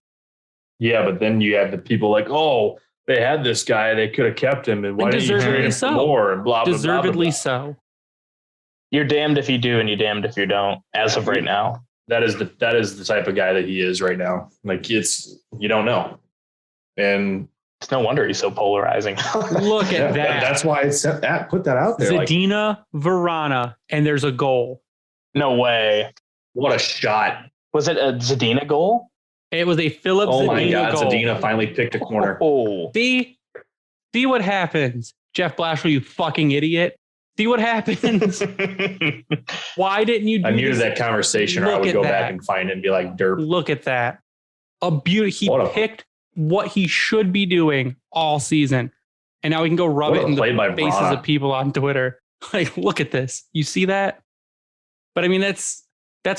Yeah, but then you have the people like, oh, they had this guy, they could have kept him, and why didn't you trade him for more? And blah, blah,
deservedly
blah, blah, blah.
so.
You're damned if you do, and you're damned if you don't. As of right now,
that is the type of guy that he is right now. Like, you don't know, and
it's no wonder he's so polarizing.
Look at that.
That's why I put that out there.
Zadina, Vrana, and there's a goal.
No way.
What a shot!
Was it a Zadina goal?
It was a Filip Zadina goal.
Oh my God, goal. Zadina finally picked a corner.
Oh.
See what happens, Jeff Blashill, you fucking idiot. See what happens. Why didn't you do
I'm new to that conversation, or I would go back and find it and be like, derp.
Look at that. He picked what he should be doing all season. And now we can go rub it in the faces of people on Twitter. Like, look at this. You see that? But I mean, that's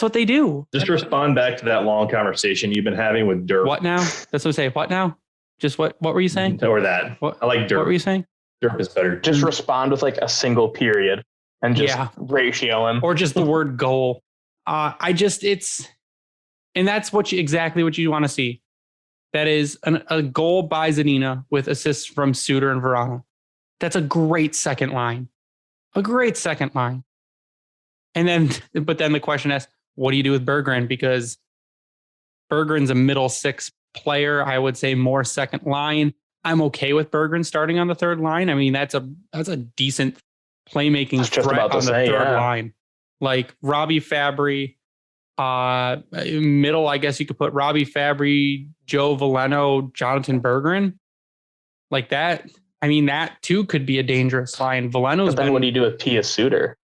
what they do.
Just respond back to that long conversation you've been having with Derp.
What now? That's what I say. What now? Just what were you saying?
Or that. I like Derp.
What were you saying?
Derp is better.
Just respond with like a single period and just ratio him.
Or just the word goal. And that's exactly what you want to see. That is a goal by Zadina with assists from Suter and Vrana. That's a great second line. A great second line. And then the question is, what do you do with Berggren? Because Berggren's a middle 6 player. I would say more second line. I'm okay with Berggren starting on the 3rd line. I mean, that's a decent playmaking threat on the 3rd line. Like Robbie Fabry, middle, I guess you could put Robbie Fabry, Joe Veleno, Jonathan Berggren. Like that. I mean, that too could be a dangerous line. Veleno's.
But then what do you do with Pia Suter?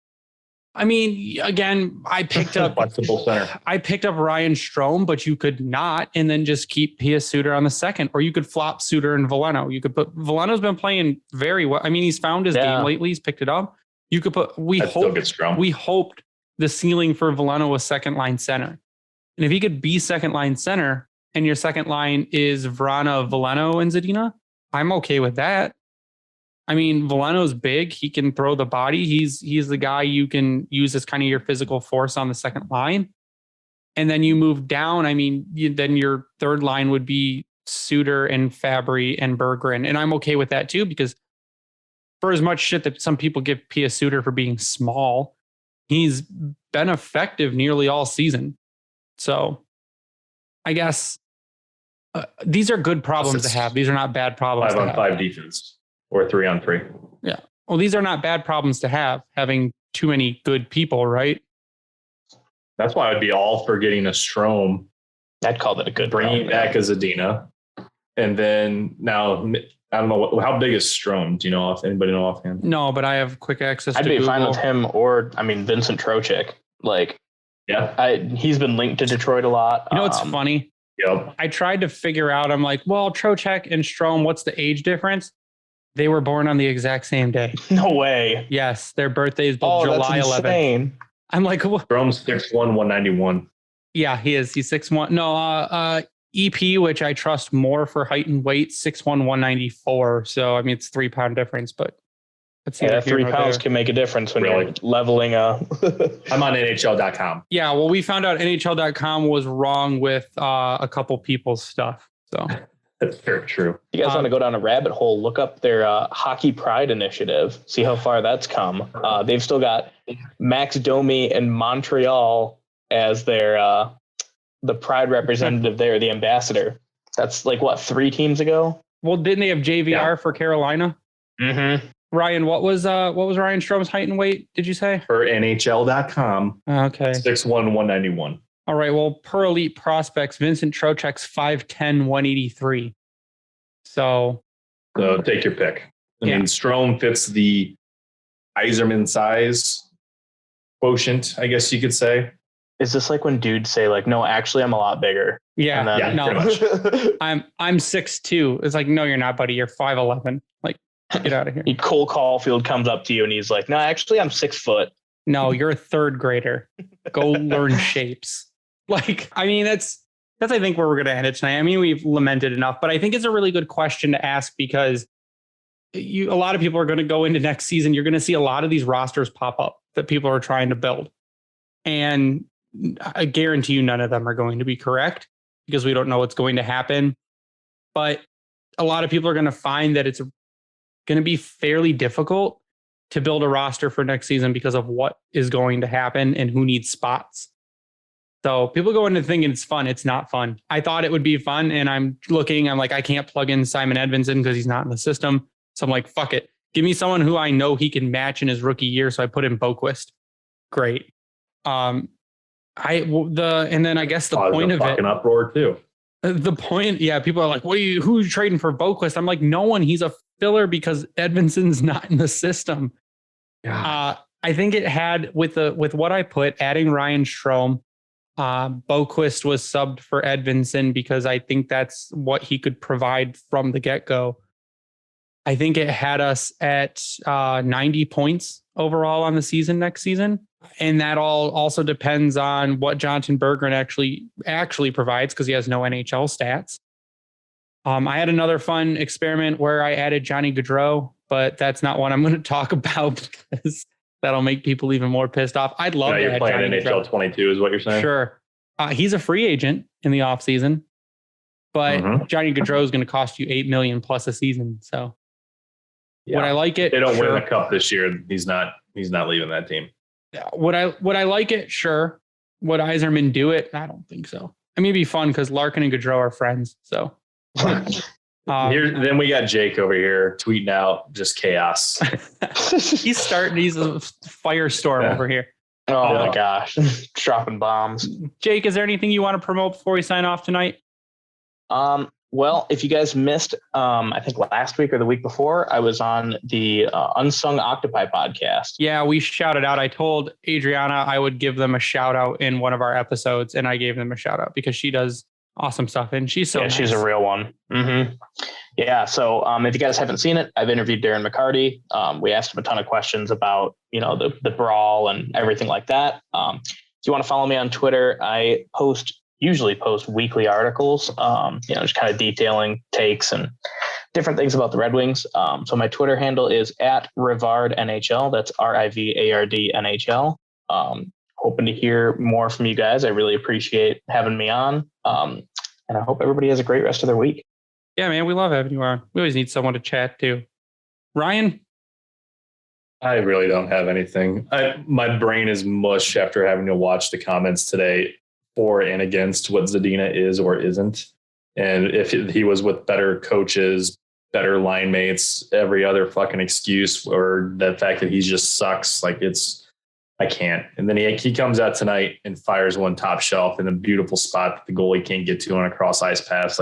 I mean, again, I picked up
flexible center.
I picked up Ryan Strome, but you could not, and then just keep Pia Suter on the 2nd, or you could flop Suter and Veleno. You could put Veleno's been playing very well. I mean, he's found his game lately. He's picked it up. You could put. We hoped the ceiling for Veleno was 2nd line center, and if he could be 2nd line center, and your 2nd line is Vrana, Veleno, and Zadina, I'm okay with that. I mean, Veleno's big. He can throw the body. He's the guy you can use as kind of your physical force on the 2nd line. And then you move down. I mean, then your 3rd line would be Suter and Fabry and Berggren. And I'm okay with that too, because for as much shit that some people give Pia Suter for being small, he's been effective nearly all season. So I guess these are good problems to have. These are not bad problems to have.
5-on-5 defense. Or 3-on-3.
Yeah. Well, these are not bad problems to have, having too many good people, right?
That's why I'd be all for getting a Strome.
I'd call that a good
bringing back a Zadina. And then now, I don't know, how big is Strome? Do you know anybody know offhand?
No, but I have quick access to
I'd be
Google.
fine with him, or, I mean, Vincent Trocheck. Like, he's been linked to Detroit a lot.
You know what's funny?
Yep.
I tried to figure out, I'm like, well, Trocheck and Strome, what's the age difference? They were born on the exact same day.
No way.
Yes, their birthdays both July 11th. I'm like, what?
Strome's 6'1", 191.
Yeah, he is. He's 6'1". No, EP, which I trust more for height and weight, 6'1", 194. So, I mean, it's 3 pound difference, but let's see.
Yeah, 3 pounds can make a difference when you're leveling a.
I'm on NHL.com.
Yeah, well, we found out NHL.com was wrong with a couple people's stuff. So
that's very true.
You guys want to go down a rabbit hole, look up their Hockey Pride initiative, see how far that's come. They've still got Max Domi in Montreal as their the Pride representative there, the ambassador. That's like, what, 3 teams ago?
Well, didn't they have JVR for Carolina?
Mm-hmm.
Ryan, what was Ryan Strom's height and weight, did you say?
For NHL.com.
Okay.
6'1", 191.
All right. Well, per Elite Prospects, Vincent Trocheck's 5'10", 183. So
take your pick. I mean, Strome fits the Yzerman size quotient, I guess you could say.
Is this like when dudes say like, no, actually I'm a lot bigger?
Yeah.
Yeah,
no.
pretty much.
I'm 6'2". It's like, no, you're not, buddy. You're 5'11". Like, get out of here.
Cole Caulfield comes up to you and he's like, no, actually I'm 6 foot.
No, you're a 3rd grader. Go learn shapes. Like, I mean, that's I think where we're going to end it tonight. I mean, we've lamented enough, but I think it's a really good question to ask because a lot of people are going to go into next season. You're going to see a lot of these rosters pop up that people are trying to build. And I guarantee you none of them are going to be correct because we don't know what's going to happen. But a lot of people are going to find that it's going to be fairly difficult to build a roster for next season because of what is going to happen and who needs spots. So people go into thinking it's fun. It's not fun. I thought it would be fun. And I'm like, I can't plug in Simon Edvinsson because he's not in the system. So I'm like, fuck it. Give me someone who I know he can match in his rookie year. So I put in Boquist. Great. And then I guess the point of it,
uproar too.
The point, yeah, people are like, who's trading for Boquist? I'm like, no one. He's a filler because Edvinsson's not in the system.
Yeah.
I think it had with what I put, adding Ryan Strome, Boquist was subbed for Edvinsson because I think that's what he could provide from the get-go. I think it had us at 90 points overall on the season next season. And that all also depends on what Jonathan Berggren actually provides because he has no NHL stats. I had another fun experiment where I added Johnny Gaudreau, but that's not what I'm going to talk about because that'll make people even more pissed off. I'd love to
you're playing NHL Gaudreau. 22 is what you're saying?
Sure. He's a free agent in the offseason, but Johnny Gaudreau is going to cost you $8 million plus a season. So would I like it?
They don't win the cup this year. He's not leaving that team.
Yeah. Would I like it? Sure. Would Yzerman do it? I don't think so. I mean, it'd be fun because Larkin and Gaudreau are friends. So
then we got Jake over here tweeting out just chaos.
He's a firestorm over here.
Oh my gosh. Dropping bombs.
Jake, is there anything you want to promote before we sign off tonight?
Well, if you guys missed, I think last week or the week before, I was on the Unsung Octopi podcast.
Yeah, we shouted out. I told Adriana I would give them a shout out in one of our episodes, and I gave them a shout out because she does awesome stuff, and she's so nice.
She's a real one. Mm-hmm. Yeah, so if you guys haven't seen it, I've interviewed Darren McCarty. We asked him a ton of questions about, the brawl and everything like that. If you want to follow me on Twitter, I usually post weekly articles, just kind of detailing takes and different things about the Red Wings. So my Twitter handle is @Rivard NHL. That's RIVARD NHL. Hoping to hear more from you guys. I really appreciate having me on. And I hope everybody has a great rest of their week.
Yeah, man, we love having you on. We always need someone to chat to. Ryan?
I really don't have anything. My brain is mush after having to watch the comments today for and against what Zadina is or isn't. And if he was with better coaches, better line mates, every other fucking excuse, or the fact that he just sucks, I can't. And then he comes out tonight and fires one top shelf in a beautiful spot that the goalie can't get to on a cross ice pass.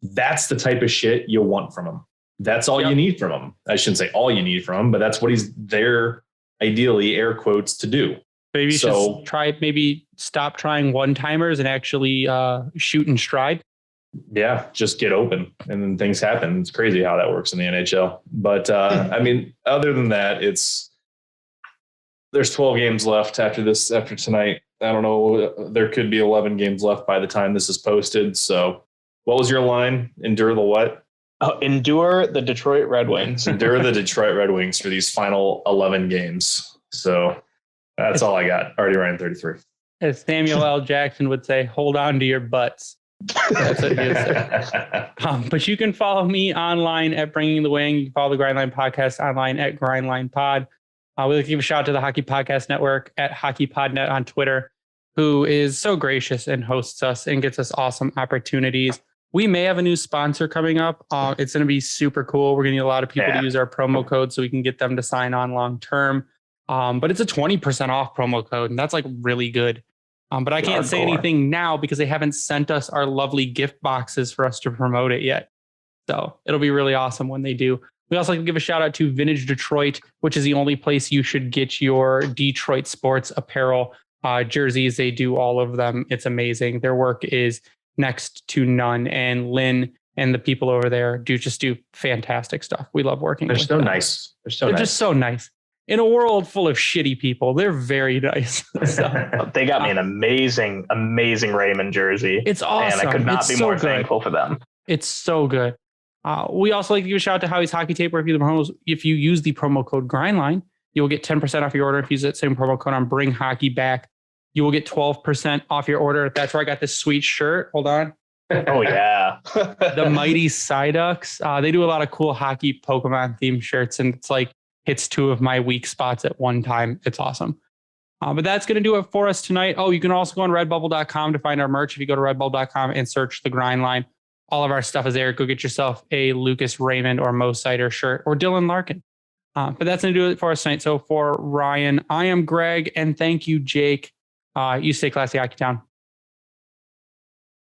That's the type of shit you'll want from him. That's all you need from him. I shouldn't say all you need from him, but that's what he's there, ideally, air quotes, to do.
Maybe you should stop trying one-timers and actually shoot in stride.
Yeah, just get open and then things happen. It's crazy how that works in the NHL. But other than that, there's 12 games left after tonight. I don't know. There could be 11 games left by the time this is posted. So What was your line? Endure the what?
Endure the Detroit Red Wings.
Endure the Detroit Red Wings for these final 11 games. So that's all I got. Already ran 33.
As Samuel L. Jackson would say, hold on to your butts. That's what he would say. But you can follow me online at Bringing the Wing. You can follow the Grindline Podcast online at Grindline Pod. We'd like to give a shout out to the Hockey Podcast Network at HockeyPodNet on Twitter, who is so gracious and hosts us and gets us awesome opportunities. We may have a new sponsor coming up. It's going to be super cool. We're going to need a lot of people to use our promo code so we can get them to sign on long term. But it's a 20% off promo code, and that's like really good. But I can't say anything now because they haven't sent us our lovely gift boxes for us to promote it yet. So it'll be really awesome when they do. We also like to give a shout out to Vintage Detroit, which is the only place you should get your Detroit sports apparel jerseys. They do all of them. It's amazing. Their work is next to none. And Lynn and the people over there do fantastic stuff. We love working with them.
Nice.
They're just so nice. In a world full of shitty people, they're very nice. So,
they got me an amazing Raymond jersey.
It's awesome.
And I could not be more thankful for them.
It's so good. We also like to give a shout out to Howie's Hockey Tape, where if you use the promo code Grindline, you will get 10% off your order. If you use that same promo code on Bring Hockey Back, you will get 12% off your order. That's where I got this sweet shirt. Hold on.
Oh, yeah.
The Mighty Psyducks. They do a lot of cool hockey Pokemon themed shirts, and it's like hits two of my weak spots at one time. It's awesome. But that's going to do it for us tonight. Oh, you can also go on redbubble.com to find our merch. If you go to redbubble.com and search the Grind Line, all of our stuff is there. Go get yourself a Lucas Raymond or Mo Sider shirt or Dylan Larkin. But that's going to do it for us tonight. So for Ryan, I am Greg, and thank you, Jake. You stay classy, Hockey Town.